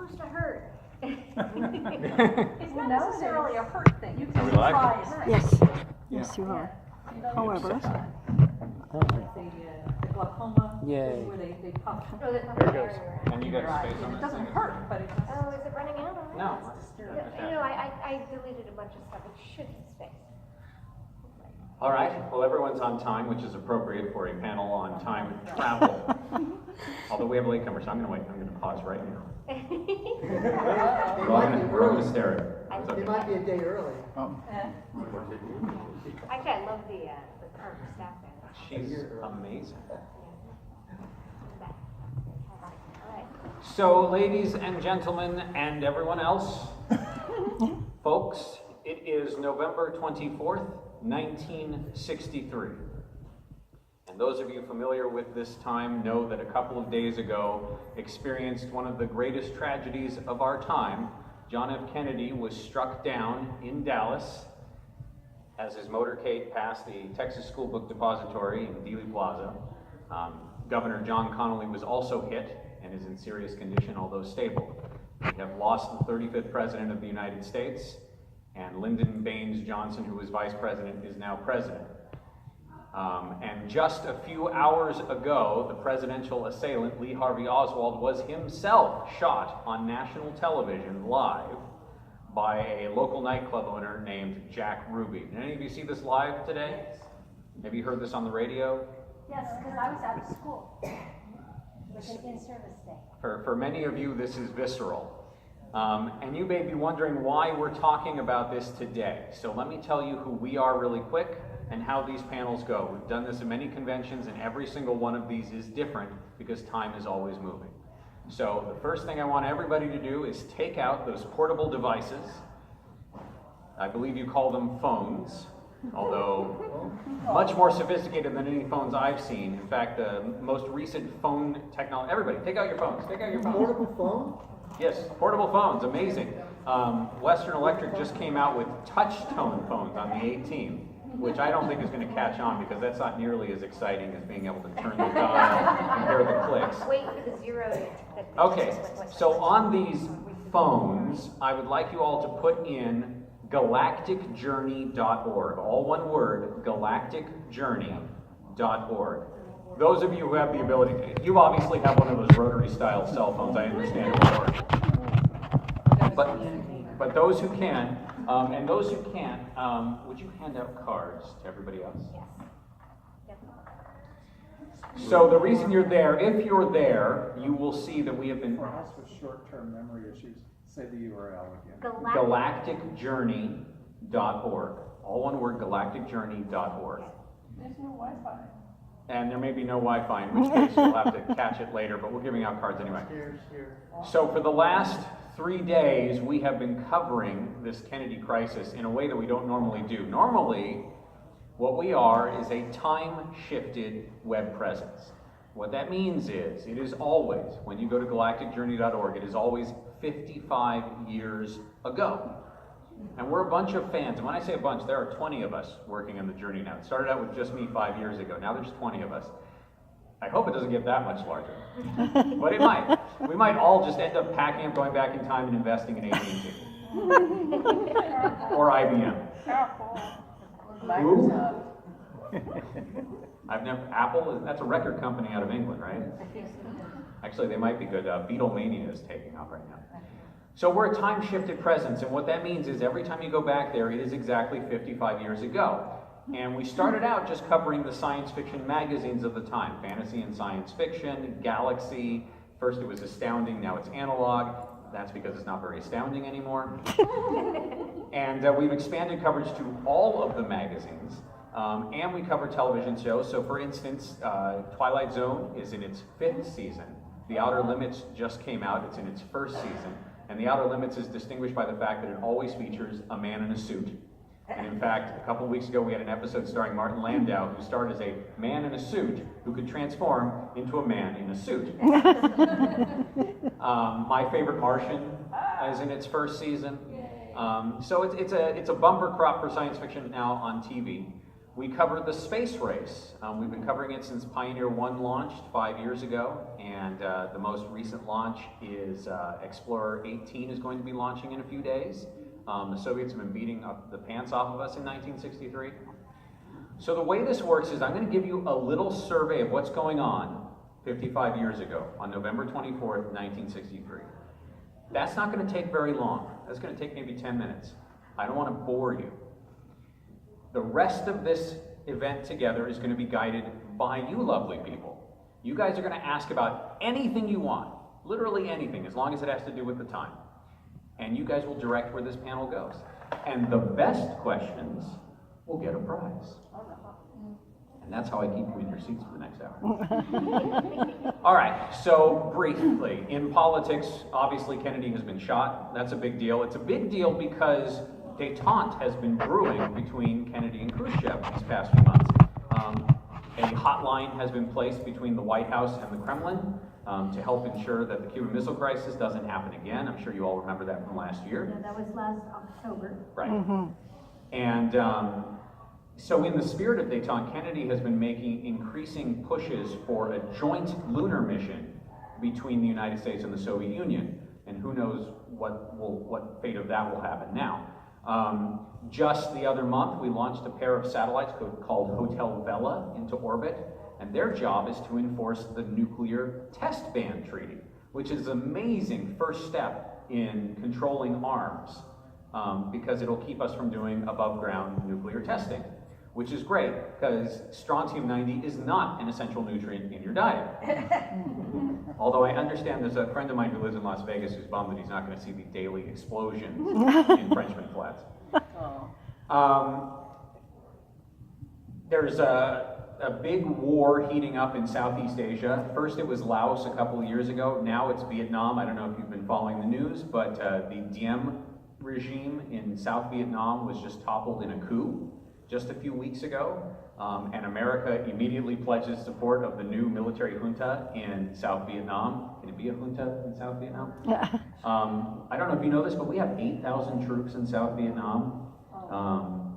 supposed to hurt? It's not necessarily a hurt thing. You can try it. Yes, yes, you are. However, The glaucoma, Yay. where they puff. Oh, the There it goes. And you got space on It this doesn't thing? hurt, but it just. Oh, is it running out already? No. You know, I deleted a bunch of stuff. It should have space. All right, well, everyone's on time, which is appropriate for a panel on time travel. Although we have a latecomer, so I'm gonna wait, I'm gonna pause right now. We're all gonna stare at it. It's It okay. might be a day early. Actually, I love the current staff band. She's amazing. All right. So, ladies and gentlemen, and everyone else, folks, it is November 24th, 1963. And those of you familiar with this time know that a couple of days ago experienced one of the greatest tragedies of our time. John F. Kennedy was struck down in Dallas as his motorcade passed the Texas School Book Depository in Dealey Plaza. Governor John Connally was also hit and is in serious condition, although stable. We have lost the 35th President of the United States, and Lyndon Baines Johnson, who was Vice President, is now President. And just a few hours ago, the presidential assailant, Lee Harvey Oswald, was himself shot on national television live by a local nightclub owner named Jack Ruby. Did any of you see this live today? Have you heard this on the radio? Yes, because I was out of school. It was an in-service day. For many of you, this is visceral. And you may be wondering why we're talking about this today. So let me tell you who we are really quick and how these panels go. We've done this in many conventions, and every single one of these is different because time is always moving. So the first thing I want everybody to do is take out those portable devices. I believe you call them phones, although much more sophisticated than any phones I've seen. In fact, the most recent phone technology, everybody, take out your phones, take out your phones. Portable phone? Yes, portable phones, amazing. Western Electric just came out with touch-tone phones on the 18th, which I don't think is going to catch on because that's not nearly as exciting as being able to turn the dial and hear the clicks. Wait for the zero to... Okay, so on these phones, I would like you all to put in galacticjourney.org. All one word, galacticjourney.org. Those of you who have the ability to, you obviously have one of those rotary style cell phones, I understand it will work. But those who can, and those who can't, would you hand out cards to everybody else? Yes. Yep. So the reason you're there, if you're there, you will see that we have been... For us with short-term memory issues, say the URL again. galacticjourney.org. All one word, galacticjourney.org. There's no Wi-Fi. And there may be no Wi-Fi, in which case you'll have to catch it later, but we're giving out cards anyway. Here. So for the last 3 days, we have been covering this Kennedy crisis in a way that we don't normally do. Normally, what we are is a time-shifted web presence. What that means is, it is always, when you go to galacticjourney.org, it is always 55 years ago. And we're a bunch of fans, and when I say a bunch, there are 20 of us working on the journey now. It started out with just me 5 years ago. Now there's 20 of us. I hope it doesn't get that much larger, but it might. We might all just end up packing up, going back in time, and investing in AT&T or IBM. Who? I've never. Apple. That's a record company out of England, right? Actually, they might be good. Beatlemania is taking off right now. So we're a time-shifted presence, and what that means is every time you go back there, it is exactly 55 years ago. And we started out just covering the science fiction magazines of the time, fantasy and science fiction, Galaxy. First it was Astounding, now it's Analog. That's because it's not very astounding anymore. And we've expanded coverage to all of the magazines, and we cover television shows. So for instance, Twilight Zone is in its 5th season. The Outer Limits just came out, it's in its 1st season. And The Outer Limits is distinguished by the fact that it always features a man in a suit. And in fact, a couple of weeks ago, we had an episode starring Martin Landau, who starred as a man in a suit who could transform into a man in a suit. My Favorite Martian is in its 1st season. So it's a bumper crop for science fiction now on TV. We covered the space race. We've been covering it since Pioneer 1 launched 5 years ago, and the most recent launch is Explorer 18 is going to be launching in a few days. The Soviets have been beating up the pants off of us in 1963. So the way this works is I'm going to give you a little survey of what's going on 55 years ago on November 24th, 1963. That's not going to take very long. That's going to take maybe 10 minutes. I don't want to bore you. The rest of this event together is going to be guided by you lovely people. You guys are going to ask about anything you want, literally anything, as long as it has to do with the time. And you guys will direct where this panel goes. And the best questions will get a prize. And that's how I keep you in your seats for the next hour. All right, so briefly, in politics, obviously Kennedy has been shot. That's a big deal. It's a big deal because détente has been brewing between Kennedy and Khrushchev these past few months. A hotline has been placed between the White House and the Kremlin to help ensure that the Cuban Missile Crisis doesn't happen again. I'm sure you all remember that from last year. Yeah, that was last October. Right. And so in the spirit of détente, Kennedy has been making increasing pushes for a joint lunar mission between the United States and the Soviet Union. And who knows what fate of that will happen now. Just the other month, we launched a pair of satellites called Hotel Vela into orbit, and their job is to enforce the Nuclear Test Ban Treaty, which is an amazing first step in controlling arms, because it'll keep us from doing above-ground nuclear testing, which is great, because strontium-90 is not an essential nutrient in your diet. Although I understand there's a friend of mine who lives in Las Vegas who's bummed that he's not going to see the daily explosions in Frenchman Flats. There's a big war heating up in Southeast Asia. First it was Laos a couple of years ago. Now it's Vietnam. I don't know if you've been following the news, but the Diem regime in South Vietnam was just toppled in a coup just a few weeks ago. And America immediately pledges support of the new military junta in South Vietnam. Can it be a junta in South Vietnam? Yeah. I don't know if you know this, but we have 8,000 troops in South Vietnam.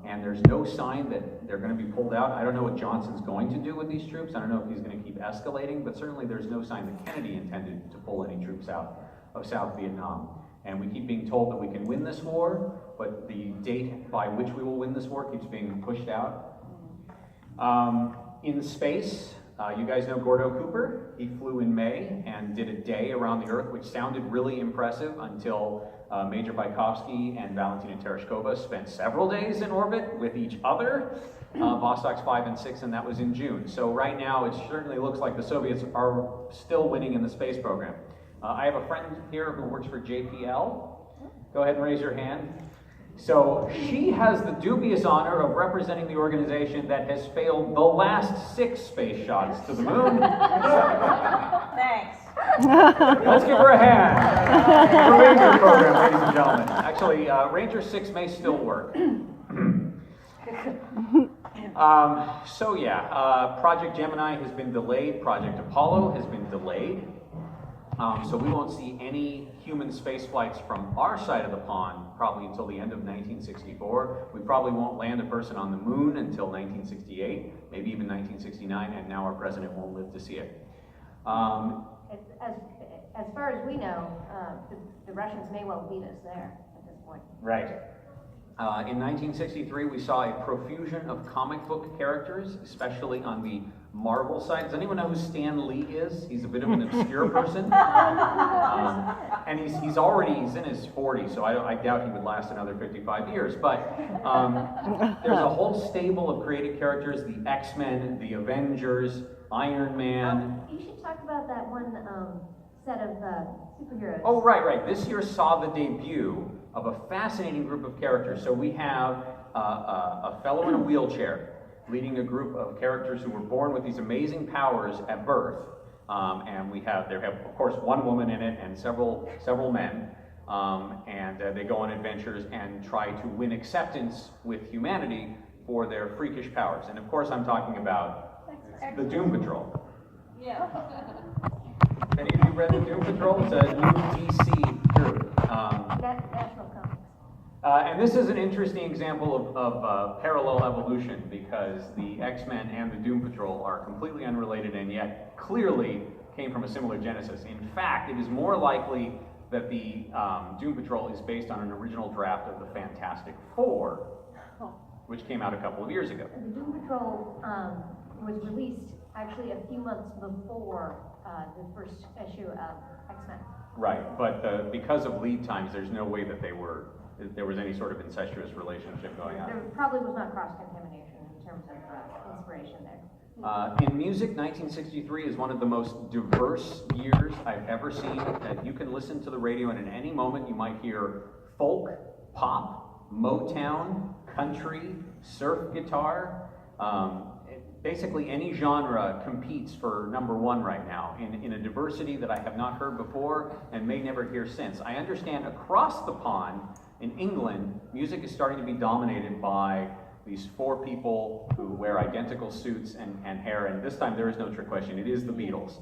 And there's no sign that they're going to be pulled out. I don't know what Johnson's going to do with these troops. I don't know if he's going to keep escalating, but certainly there's no sign that Kennedy intended to pull any troops out of South Vietnam. And we keep being told that we can win this war, but the date by which we will win this war keeps being pushed out. In space, you guys know Gordo Cooper. He flew in May and did a day around the Earth, which sounded really impressive until Major Baikovsky and Valentina Tereshkova spent several days in orbit with each other, Vostoks 5 and 6, and that was in June. So right now, it certainly looks like the Soviets are still winning in the space program. I have a friend here who works for JPL. Go ahead and raise your hand. So she has the dubious honor of representing the organization that has failed the last 6 space shots to the moon. Thanks. Let's give her a hand. The Ranger program, ladies and gentlemen. Actually, Ranger 6 may still work. Project Gemini has been delayed. Project Apollo has been delayed. So we won't see any human space flights from our side of the pond probably until the end of 1964. We probably won't land a person on the moon until 1968, maybe even 1969, and now our president won't live to see it. As far as we know, the Russians may well beat us there at this point. Right. In 1963, we saw a profusion of comic book characters, especially on the Marvel side. Does anyone know who Stan Lee is? He's a bit of an obscure person. And he's in his 40s, so I doubt he would last another 55 years. But there's a whole stable of created characters, the X-Men, the Avengers, Iron Man. You should talk about that one set of superheroes. Oh, right. This year saw the debut of a fascinating group of characters. So we have a fellow in a wheelchair leading a group of characters who were born with these amazing powers at birth. And there have, of course, one woman in it and several men. They go on adventures and try to win acceptance with humanity for their freakish powers. And of course, I'm talking about the Doom Patrol. Yeah. Any of you read the Doom Patrol? It's a new DC group. National Comics. And this is an interesting example of parallel evolution, because the X-Men and the Doom Patrol are completely unrelated and yet clearly came from a similar genesis. In fact, it is more likely that the Doom Patrol is based on an original draft of the Fantastic Four, which came out a couple of years ago. The Doom Patrol was released actually a few months before the first issue of X-Men. Right, but because of lead times, there's no way that there was any sort of incestuous relationship going on. There probably was not cross-contamination in terms of inspiration there. In music, 1963 is one of the most diverse years I've ever seen. You can listen to the radio, and at any moment you might hear folk, pop, Motown, country, surf guitar. Basically any genre competes for #1 right now in a diversity that I have not heard before and may never hear since. I understand across the pond in England, music is starting to be dominated by these 4 people who wear identical suits and hair, and this time there is no trick question, it is the Beatles.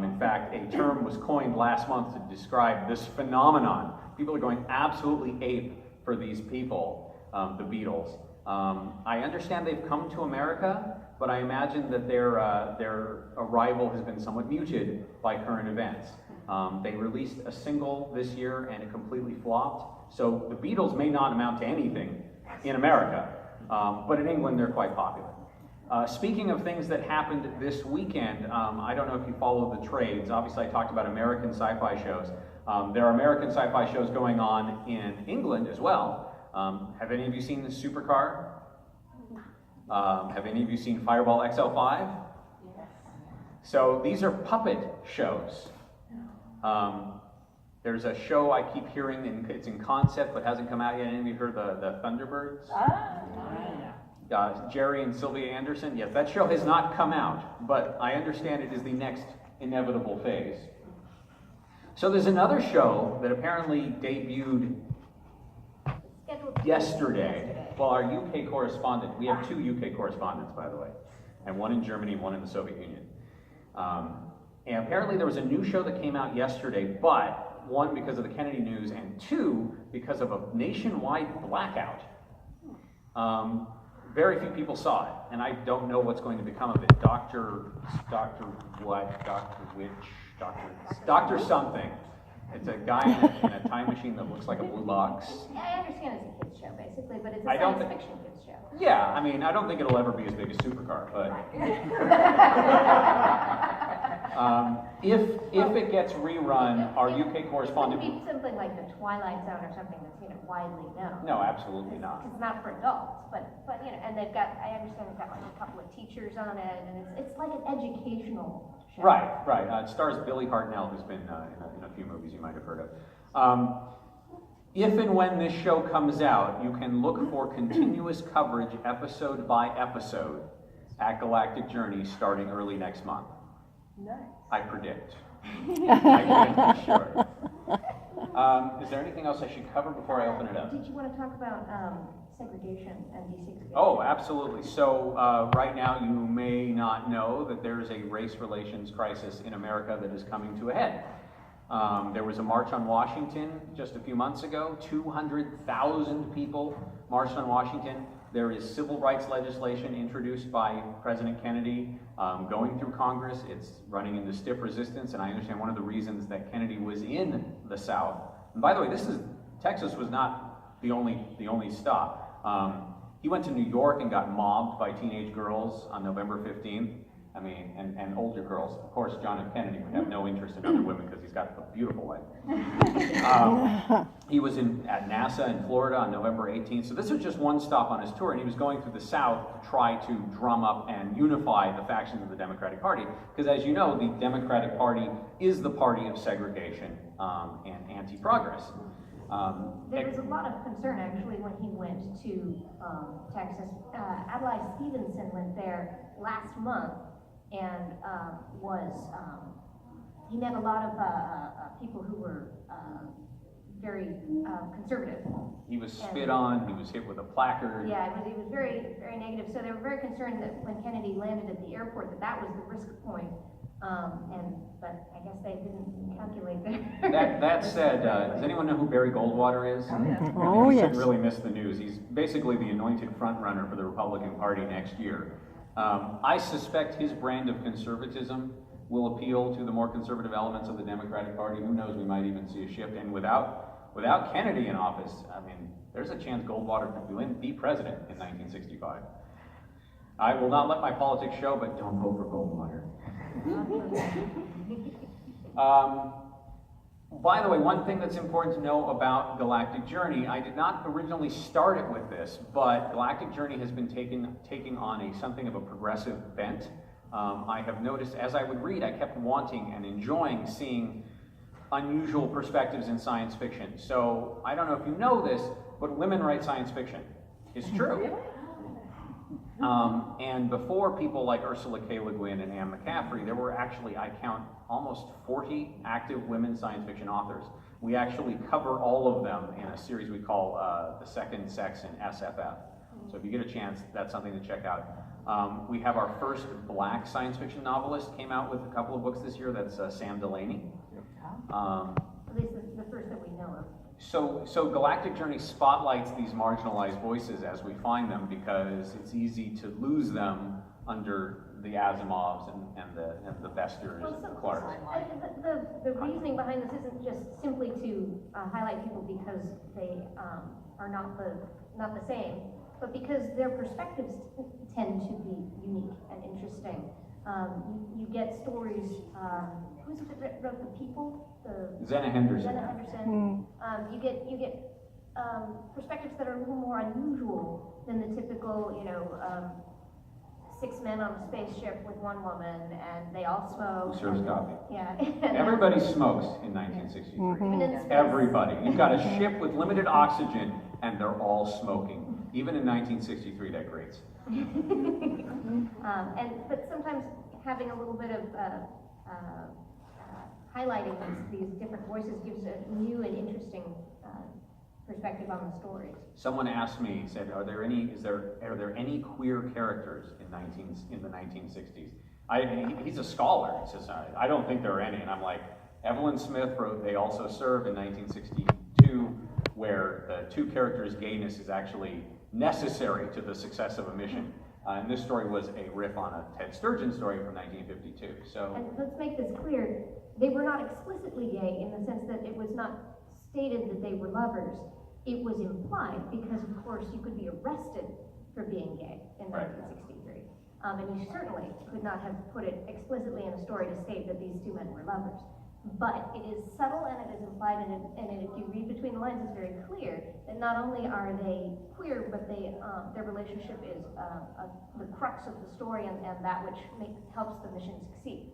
In fact, a term was coined last month to describe this phenomenon. People are going absolutely ape for these people, the Beatles. I understand they've come to America, but I imagine that their arrival has been somewhat muted by current events. They released a single this year and it completely flopped, so the Beatles may not amount to anything in America. But in England, they're quite popular. Speaking of things that happened this weekend, I don't know if you follow the trades. Obviously, I talked about American sci-fi shows. There are American sci-fi shows going on in England as well. Have any of you seen the Supercar? Have any of you seen Fireball XL5? Yes. So these are puppet shows. There's a show I keep hearing, and it's in concept but hasn't come out yet. Any of you heard the Thunderbirds? Jerry and Sylvia Anderson? Yes, that show has not come out, but I understand it is the next inevitable phase. So there's another show that apparently debuted yesterday. Well, our UK correspondent, we have 2 UK correspondents, by the way, and one in Germany and one in the Soviet Union. And apparently there was a new show that came out yesterday, but 1, because of the Kennedy news, and 2, because of a nationwide blackout. Very few people saw it, and I don't know what's going to become of it. Dr. something. It's a guy in a time machine that looks like a blue box. I understand it's a kids show, basically, but it's a I don't science fiction kids show. Yeah, I mean, I don't think it'll ever be as big as Supercar, but if it gets rerun, our UK correspondent. It would be something like The Twilight Zone or something that's widely known. No, absolutely not. It's not for adults, but and they've got. I understand they've got like a couple of teachers on it, and it's like an educational show. Right. It stars Billy Hartnell, who's been in a few movies you might have heard of. If and when this show comes out, you can look for continuous coverage, episode by episode, at Galactic Journey starting early next month. Nice. I predict. I predict for sure. Is there anything else I should cover before I open it up? Did you want to talk about segregation and desegregation? Oh, absolutely. So right now you may not know that there is a race relations crisis in America that is coming to a head. There was a march on Washington just a few months ago. 200,000 people marched on Washington. There is civil rights legislation introduced by President Kennedy going through Congress. It's running into stiff resistance, and I understand one of the reasons that Kennedy was in the South. And by the way, Texas was not the only stop. He went to New York and got mobbed by teenage girls on November 15th. I mean, and older girls. Of course, John F. Kennedy would have no interest in other women because he's got a beautiful wife. He was at NASA in Florida on November 18th. So this was just one stop on his tour, and he was going through the South to try to drum up and unify the factions of the Democratic Party. Because as you know, the Democratic Party is the party of segregation and anti-progress. There was a lot of concern, actually, when he went to Texas. Adlai Stevenson went there last month and he met a lot of people who were very conservative. He was spit on, he was hit with a placard. Yeah, it was very, very negative. So they were very concerned that when Kennedy landed at the airport, that was the risk point But I guess they didn't calculate that. That said, does anyone know who Barry Goldwater is? Oh, You yes. shouldn't really miss the news. He's basically the anointed front runner for the Republican Party next year. I suspect his brand of conservatism will appeal to the more conservative elements of the Democratic Party. Who knows, we might even see a shift. And without Kennedy in office, I mean, there's a chance Goldwater could be president in 1965. I will not let my politics show, but don't vote for Goldwater. By the way, one thing that's important to know about Galactic Journey, I did not originally start it with this, but Galactic Journey has been taking on something of a progressive bent. I have noticed as I would read, I kept wanting and enjoying seeing unusual perspectives in science fiction. So I don't know if you know this, but women write science fiction. It's true. And before people like Ursula K. Le Guin and Anne McCaffrey, there were actually, I count, almost 40 active women science fiction authors. We actually cover all of them in a series we call The Second Sex in SFF. So if you get a chance, that's something to check out. We have our first black science fiction novelist, came out with a couple of books this year. That's Sam Delaney. At least the first that we know of. So Galactic Journey spotlights these marginalized voices as we find them, because it's easy to lose them under the Asimovs and the Besters and the Clarks. The reasoning behind this isn't just simply to highlight people because they are not the same, but because their perspectives tend to be unique and interesting. You get stories. Who's it that wrote The People? Zena Henderson. Zena Henderson. You get perspectives that are a little more unusual than the typical, 6 men on a spaceship with one woman, and they all smoke. Who serves coffee? Yeah. Everybody smokes in 1963. Mm-hmm. Everybody. You've got a ship with limited oxygen, and they're all smoking. Even in 1963, that grates. But sometimes having a little bit of highlighting these different voices gives a new and interesting perspective on the stories. Someone asked me, said, are there any queer characters in the 1960s? He's a scholar. He says, I don't think there are any. And I'm like, Evelyn Smith wrote They Also Serve in 1962, where the two characters' gayness is actually necessary to the success of a mission. And this story was a riff on a Ted Sturgeon story from 1952. And let's make this clear, they were not explicitly gay in the sense that it was not stated that they were lovers. It was implied because, of course, you could be arrested for being gay in 1963. And you certainly could not have put it explicitly in a story to state that these two men were lovers. But it is subtle and it is implied, and if you read between the lines, it's very clear that not only are they queer, but their relationship is the crux of the story and that which helps the mission succeed.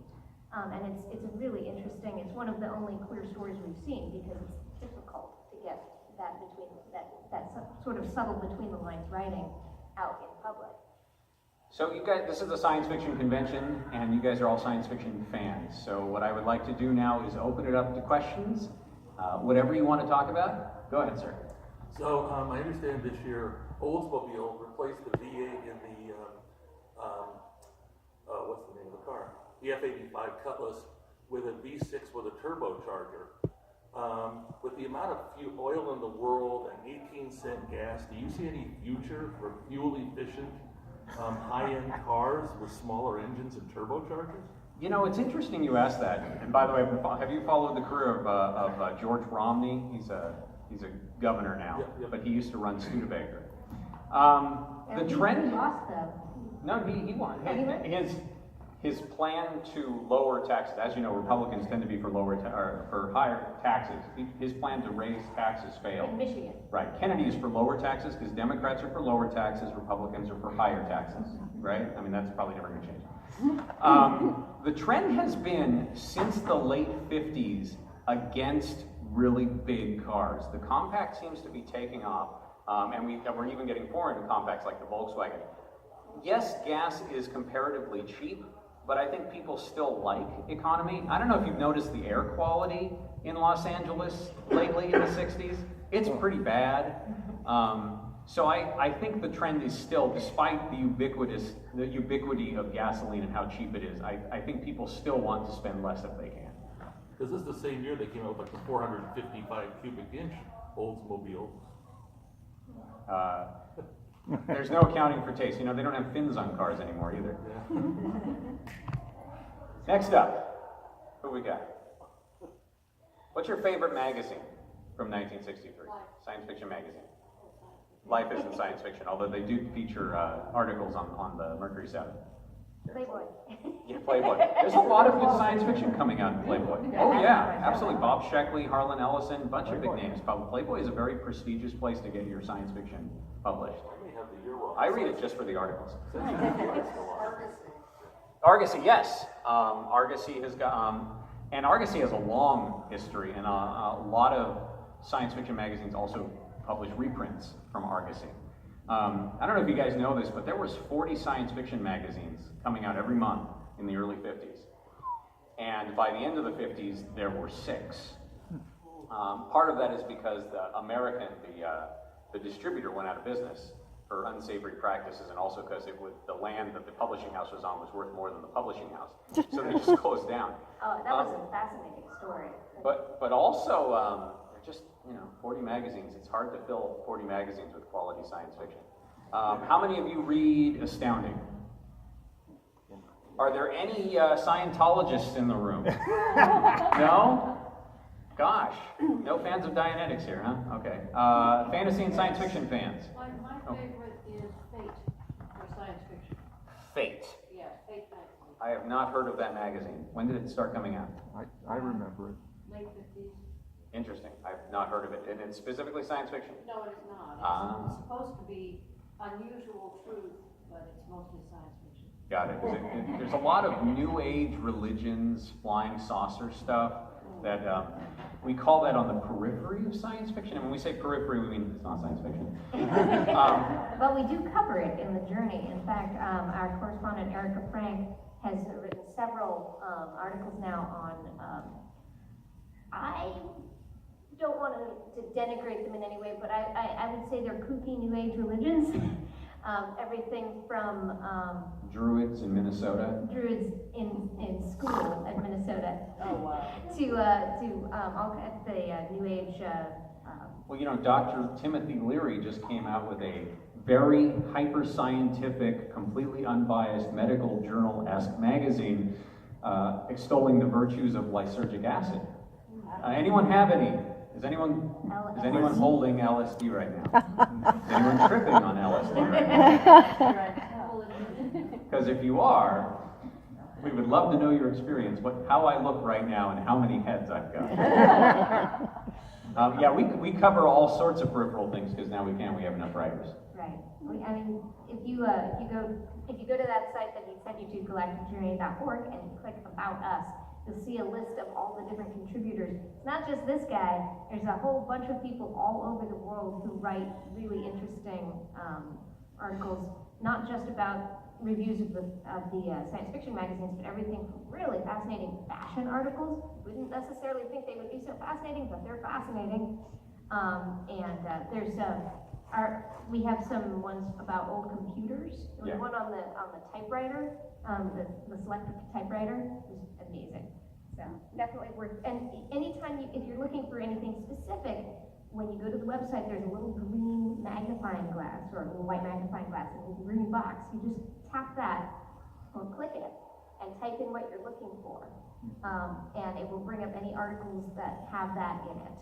And it's really interesting. It's one of the only queer stories we've seen because it's difficult to get that sort of subtle between the lines writing out in public. So you guys, this is a science fiction convention, and you guys are all science fiction fans. So what I would like to do now is open it up to questions. Whatever you want to talk about, go ahead, sir. So I understand this year Oldsmobile replaced the V8 in the, what's the name of the car? The F-85 Cutlass with a V6 with a turbocharger. With the amount of oil in the world and 18-cent gas, do you see any future for fuel-efficient high-end cars with smaller engines and turbochargers? You know, it's interesting you asked that. And by the way, have you followed the career of George Romney? He's a governor now, but he used to run Studebaker. The trend. He lost though. No, he won. His plan to lower taxes, as you know, Republicans tend to be for higher taxes. His plan to raise taxes failed. In Michigan. Right. Kennedy is for lower taxes because Democrats are for lower taxes, Republicans are for higher taxes. Right? I mean, that's probably never going to change. The trend has been since the late 50s against really big cars. The compact seems to be taking off, and we're even getting foreign compacts like the Volkswagen. Yes, gas is comparatively cheap, but I think people still like economy. I don't know if you've noticed the air quality in Los Angeles lately in the 60s. It's pretty bad. So I think the trend is still, despite the ubiquity of gasoline and how cheap it is, I think people still want to spend less if they can. Because this is the same year they came out with like the 455 cubic inch Oldsmobile. There's no accounting for taste. You know, they don't have fins on cars anymore either. Yeah. Next up, who we got? What's your favorite magazine from 1963? Science fiction magazine. Life isn't science fiction, although they do feature articles on the Mercury 7. Playboy. Yeah, Playboy. There's a lot of good science fiction coming out in Playboy. Oh yeah, absolutely. Bob Sheckley, Harlan Ellison, a bunch of big names. Playboy is a very prestigious place to get your science fiction published. I may have the year wrong. I read it just for the articles. Argosy, yes. Argosy has got, and Argosy has a long history, and a lot of science fiction magazines also publish reprints from Argosy. I don't know if you guys know this, but there was 40 science fiction magazines coming out every month in the early 50s. And by the end of the 50s, there were 6. Part of that is because the distributor went out of business for unsavory practices, and also because the land that the publishing house was on was worth more than the publishing house. So they just closed down. Oh, that was a fascinating story. But also, just, 40 magazines. It's hard to fill 40 magazines with quality science fiction. How many of you read Astounding? Are there any Scientologists in the room? No? Gosh, no fans of Dianetics here, huh? Okay. Fantasy and science fiction fans? My favorite is Fate for science fiction. Fate. Yeah, Fate magazine. I have not heard of that magazine. When did it start coming out? I remember it. Late 50s. Interesting. I've not heard of it. And it's specifically science fiction? No, it is not. It's supposed to be unusual truth, but it's mostly science fiction. Got it. There's a lot of new age religions, flying saucer stuff that we call that on the periphery of science fiction. And when we say periphery, we mean it's not science fiction. But we do cover it in the journey. In fact, our correspondent Erica Frank has written several articles now on, I don't want to denigrate them in any way, but I would say they're kooky new age religions. Everything from Druids in Minnesota. Druids in school at Minnesota. Oh, wow. to all kinds of the new age. Well, Dr. Timothy Leary just came out with a very hyper-scientific, completely unbiased medical journal-esque magazine extolling the virtues of lysergic acid. Anyone have any? Is anyone holding LSD right now? Is anyone tripping on LSD right now? Because if you are, we would love to know your experience, how I look right now and how many heads I've got. Yeah, we cover all sorts of peripheral things because now we have enough writers. Right. I mean, if you go to that site that we sent you to, galacticjourney.org, and you click About Us, you'll see a list of all the different contributors. It's not just this guy. There's a whole bunch of people all over the world who write really interesting articles, not just about reviews of the science fiction magazines, but everything from really fascinating fashion articles. Wouldn't necessarily think they would be so fascinating, but they're fascinating. We have some ones about old computers. There was one on the typewriter, the selectric typewriter. It was amazing. So definitely worth. And anytime if you're looking for anything specific, when you go to the website, there's a little green magnifying glass or a little white magnifying glass in a green box. You just tap that or click it and type in what you're looking for, and it will bring up any articles that have that in it.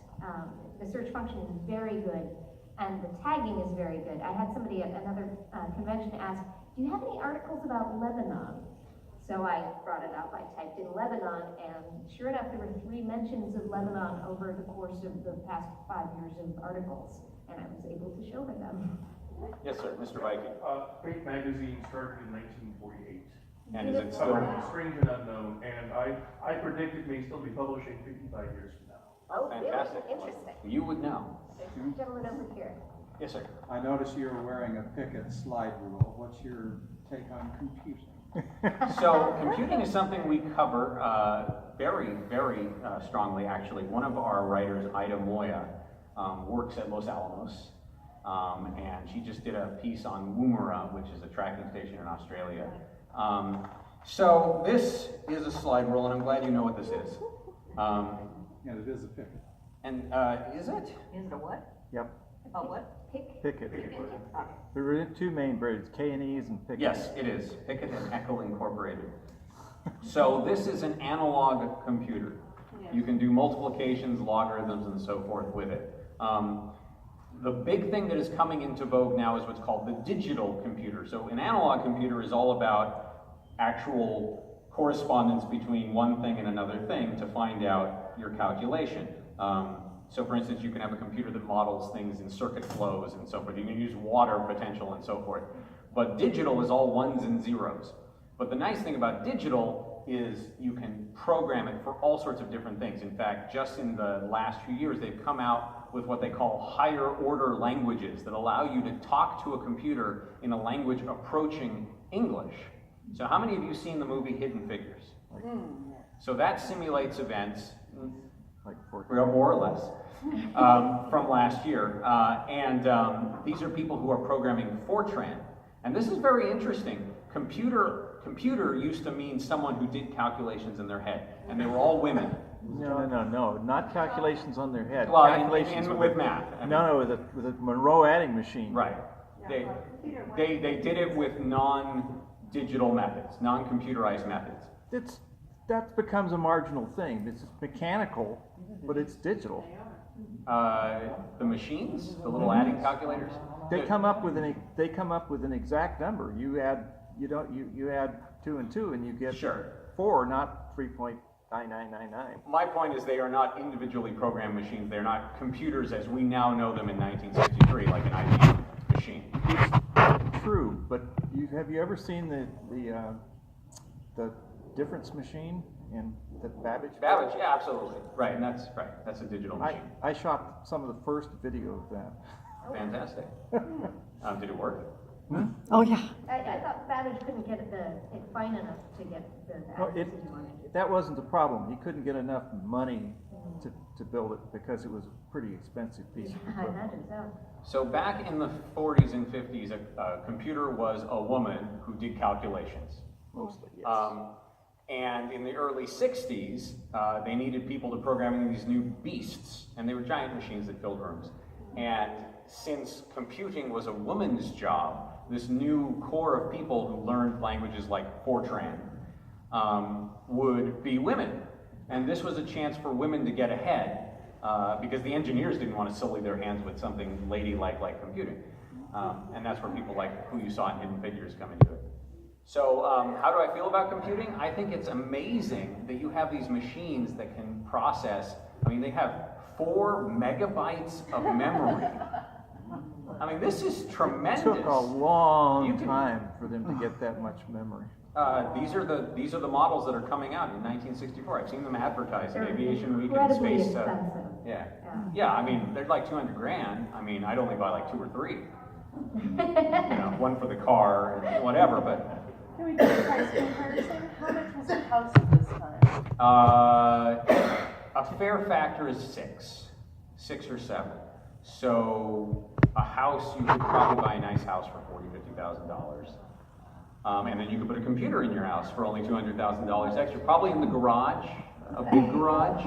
The search function is very good. And the tagging is very good. I had somebody at another convention ask, do you have any articles about Lebanon? So I brought it up, I typed in Lebanon, and sure enough, there were 3 mentions of Lebanon over the course of the past 5 years of articles, and I was able to show her them. Yes, sir, Mr. Viking. Fate magazine started in 1948. And is it still? Strange and unknown, and I predict it may still be publishing 55 years from now. Oh, Fantastic. really? Interesting. You would know. There's a gentleman over here. Yes, sir. I noticed you're wearing a Pickett slide rule. What's your take on computing? So computing is something we cover very, very strongly, actually. One of our writers, Ida Moya, works at Los Alamos. and she just did a piece on Woomera, which is a tracking station in Australia. So this is a slide rule, and I'm glad you know what this is. Yeah, it is a picket. And is it? Is it a what? Yep, A what? picket. There were two main breeds, K&Es and picket. Yes, it is. Pickett and Eckel Incorporated. So this is an analog computer. You can do multiplications, logarithms, and so forth with it. The big thing that is coming into vogue now is what's called the digital computer. So an analog computer is all about actual correspondence between one thing and another thing to find out your calculation. So for instance, you can have a computer that models things in circuit flows and so forth. You can use water potential and so forth. But digital is all ones and zeros. But the nice thing about digital is you can program it for all sorts of different things. In fact, just in the last few years, they've come out with what they call higher order languages that allow you to talk to a computer in a language approaching English. So how many of you seen the movie Hidden Figures? So that simulates events, Like 14. more or less, from last year. These are people who are programming Fortran. And this is very interesting. Computer used to mean someone who did calculations in their head, and they were all women. No, not calculations on their head. Well, calculations with math. I mean, No, with a Monroe adding machine. Right. They did it with non-digital methods, non-computerized methods. That becomes a marginal thing. It's mechanical, but it's digital. The machines, the little adding calculators. They come up with an exact number. You add 2 and 2, and you get Sure. 4, not 3.9999. My point is they are not individually programmed machines. They're not computers as we now know them in 1963, like an IBM machine. It's true, but have you ever seen the difference machine in the Babbage? Babbage, yeah, absolutely. Right, and that's right. That's a digital machine. I shot some of the first video of that. Fantastic. Did it work? Oh, yeah. I thought Babbage couldn't get it fine enough to get the No, accuracy you wanted. that wasn't the problem. He couldn't get enough money to build it because it was a pretty expensive piece of I equipment. imagine so. So back in the 40s and 50s, a computer was a woman who did calculations. Mostly, yes. And in the early 60s, they needed people to program these new beasts, and they were giant machines that filled rooms. And since computing was a woman's job, this new core of people who learned languages like Fortran would be women. And this was a chance for women to get ahead, because the engineers didn't want to sully their hands with something ladylike like computing. And that's where people like who you saw in Hidden Figures come into it. So how do I feel about computing? I think it's amazing that you have these machines that can process, I mean, they have 4 megabytes of memory. I mean, this is tremendous. It took a long time for them to get that much memory. These are the models that are coming out in 1964. I've seen them advertised in They're Aviation Week and incredibly Space. expensive. Yeah. I mean, they're like $200,000. I mean, I'd only buy like 2 or 3. One for the car and whatever. But Can we do a price comparison? How much was a house at this time? a fair factor is 6 or 7. So a house, you could probably buy a nice house for $40,000-$50,000. And then you could put a computer in your house for only $200,000 extra, probably in the garage, a big garage.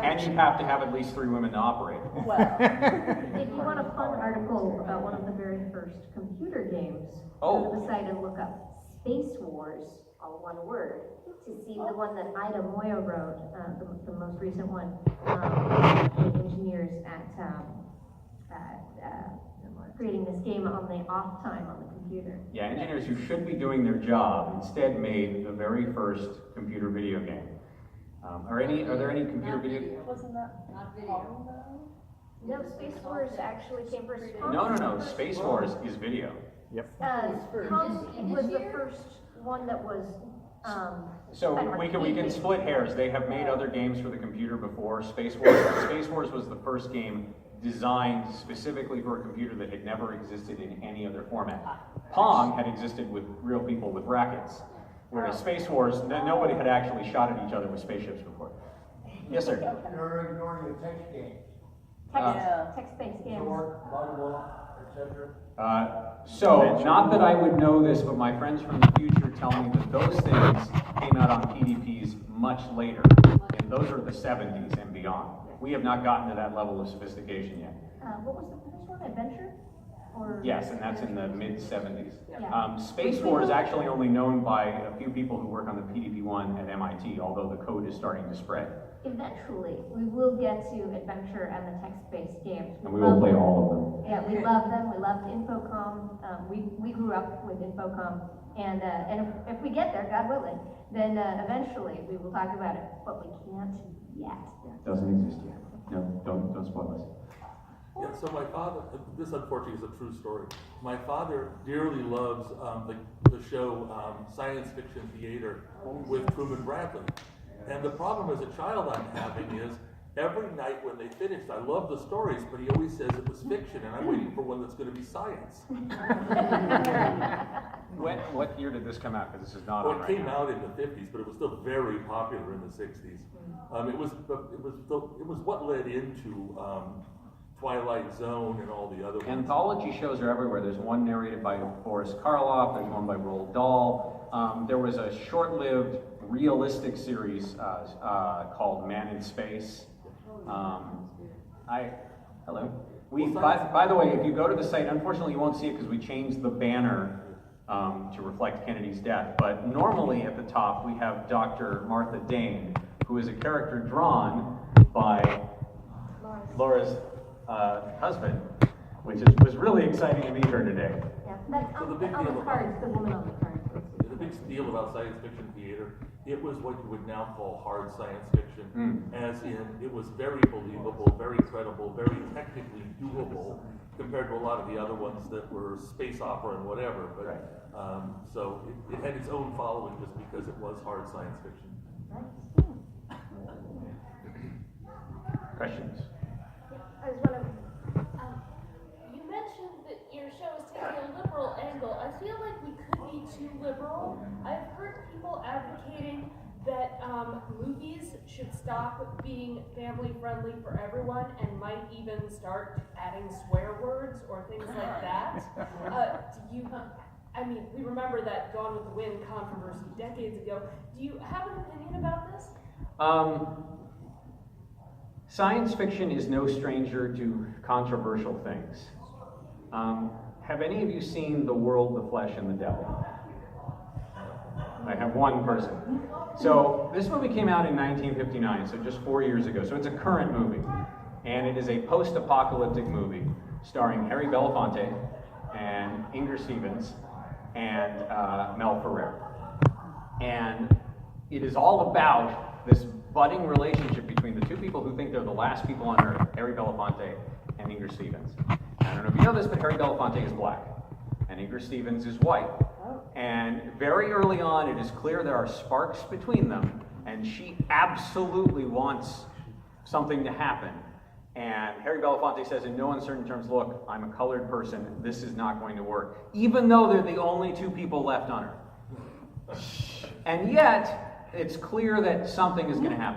And you'd have to have at least 3 women to operate it. Well, If you want a fun article about one of the very first computer games, go to the site and look up Space Wars, all one word, to see the one that Ida Moya wrote, the most recent one, the engineers at creating this game on the off time on the computer. Yeah, engineers who should be doing their job instead made the very first computer video game. Are there any computer video games? wasn't that Not video. No, Space Wars actually came first. No. Space Wars is video. Yep. Tom was the first one that was, So we can split hairs. They have made other games for the computer before. Space Wars was the first game designed specifically for a computer that had never existed in any other format. Pong had existed with real people with rackets, whereas Space Wars, nobody had actually shot at each other with spaceships before. Yes, sir. You're ignoring the text game. Text-based games. So, not that I would know this, but my friends from the future tell me that those things came out on PDPs much later, and those are the 70s and beyond. We have not gotten to that level of sophistication yet. What was the first one, Adventure? Or Yes, and that's in the mid-70s. Yeah. Space War is actually only known by a few people who work on the PDP-1 at MIT, although the code is starting to spread. Eventually, we will get to Adventure and the text-based games. And we will play all of them. Yeah, we love them. We loved Infocom. We grew up with Infocom, and if we get there, God willing, then eventually we will talk about it. But we can't yet. Doesn't exist yet. No, don't spoil us. Yeah, so my father, this unfortunately is a true story. My father dearly loves the show Science Fiction Theater with Truman Bradley. And the problem as a child I'm having is every night when they finished, I love the stories, but he always says it was fiction, and I'm waiting for one that's going to be science. What year did this come out? Because this is not Well, on it right came now. out in the 50s, but it was still very popular in the 60s. It was what led into Twilight Zone and all the other ones. Anthology shows are everywhere. There's one narrated by Boris Karloff, there's one by Roald Dahl. There was a short-lived realistic series called Man in Space. Hello. By the way, if you go to the site, unfortunately you won't see it because we changed the banner to reflect Kennedy's death. But normally at the top we have Dr. Martha Dane, who is a character drawn by Laura's husband, which was really exciting to meet her today. Yeah, that's on the cards, the woman on the cards. The big deal about science fiction theater, it was what you would now call hard science fiction, as in it was very believable, very credible, very technically doable compared to a lot of the other ones that were space opera and whatever. But so it had its own following just because it was hard science fiction. Questions? I was wondering, you mentioned that your show is taking a liberal angle. I feel like we could be too liberal. I've heard people advocating that movies should stop being family friendly for everyone and might even start adding swear words or things like that. We remember that Gone with the Wind controversy decades ago. Do you have an opinion about this? Science fiction is no stranger to controversial things. Have any of you seen The World, the Flesh, and the Devil? I have one person. So this movie came out in 1959, so just 4 years ago. So it's a current movie. And it is a post-apocalyptic movie starring Harry Belafonte and Inger Stevens and Mel Ferrer. And it is all about this budding relationship between the two people who think they're the last people on Earth, Harry Belafonte and Inger Stevens. I don't know if you know this, but Harry Belafonte is black, and Inger Stevens is white. And very early on, it is clear there are sparks between them, and she absolutely wants something to happen. And Harry Belafonte says in no uncertain terms, look, I'm a colored person, this is not going to work, even though they're the only two people left on Earth. And yet, it's clear that something is going to happen.